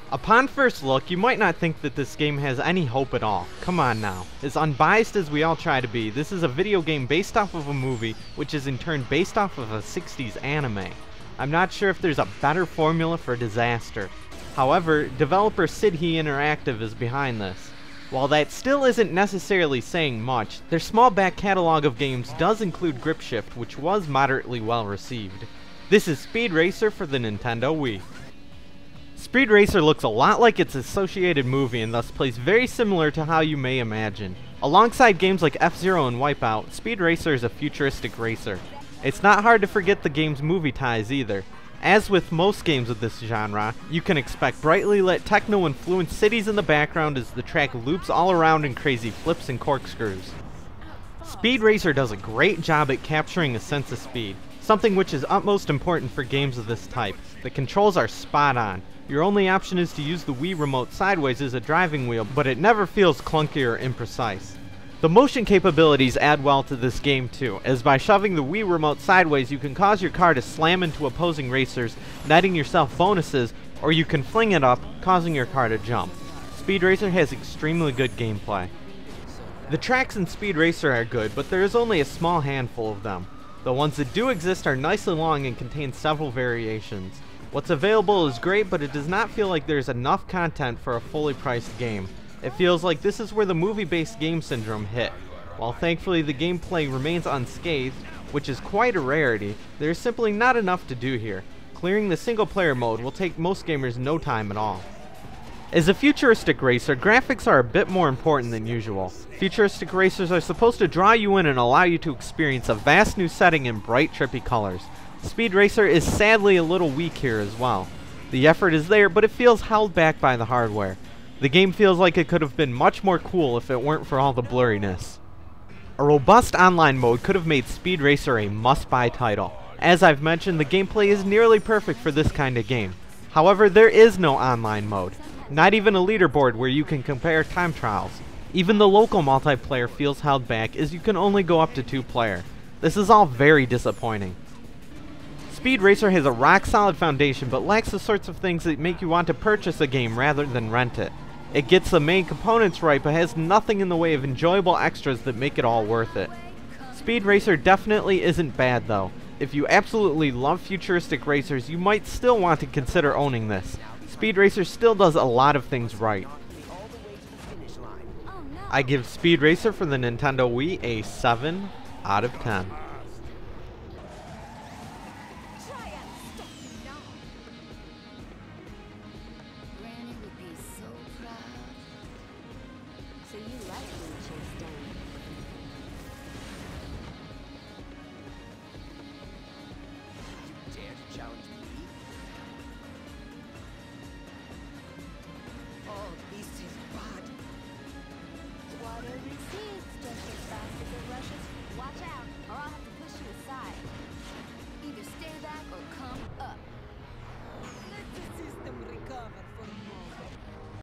Upon first look, you might not think that this game has any hope at all. Come on now. As unbiased as we all try to be, this is a video game based off of a movie, which is in turn based off of a 60s anime. I'm not sure if there's a better formula for disaster. However, developer Sidhe Interactive is behind this. While that still isn't necessarily saying much, their small back catalog of games does include Grip Shift, which was moderately well received. This is Speed Racer for the Nintendo Wii. Speed Racer looks a lot like its associated movie and thus plays very similar to how you may imagine. Alongside games like F-Zero and Wipeout, Speed Racer is a futuristic racer. It's not hard to forget the game's movie ties either. As with most games of this genre, you can expect brightly lit techno-influenced cities in the background as the track loops all around in crazy flips and corkscrews. Speed Racer does a great job at capturing a sense of speed, something which is utmost important for games of this type. The controls are spot on. Your only option is to use the Wii remote sideways as a driving wheel, but it never feels clunky or imprecise. The motion capabilities add well to this game too, as by shoving the Wii remote sideways you can cause your car to slam into opposing racers, netting yourself bonuses, or you can fling it up, causing your car to jump. Speed Racer has extremely good gameplay. The tracks in Speed Racer are good, but there is only a small handful of them. The ones that do exist are nicely long and contain several variations. What's available is great, but it does not feel like there's enough content for a fully priced game. It feels like this is where the movie-based game syndrome hit. While thankfully the gameplay remains unscathed, which is quite a rarity, there is simply not enough to do here. Clearing the single-player mode will take most gamers no time at all. As a futuristic racer, graphics are a bit more important than usual. Futuristic racers are supposed to draw you in and allow you to experience a vast new setting in bright, trippy colors. Speed Racer is sadly a little weak here as well. The effort is there, but it feels held back by the hardware. The game feels like it could have been much more cool if it weren't for all the blurriness. A robust online mode could have made Speed Racer a must-buy title. As I've mentioned, the gameplay is nearly perfect for this kind of game. However, there is no online mode. Not even a leaderboard where you can compare time trials. Even the local multiplayer feels held back as you can only go up to 2-player. This is all very disappointing. Speed Racer has a rock-solid foundation but lacks the sorts of things that make you want to purchase a game rather than rent it. It gets the main components right but has nothing in the way of enjoyable extras that make it all worth it. Speed Racer definitely isn't bad though. If you absolutely love futuristic racers, you might still want to consider owning this. Speed Racer still does a lot of things right. I give Speed Racer for the Nintendo Wii a 7 out of 10.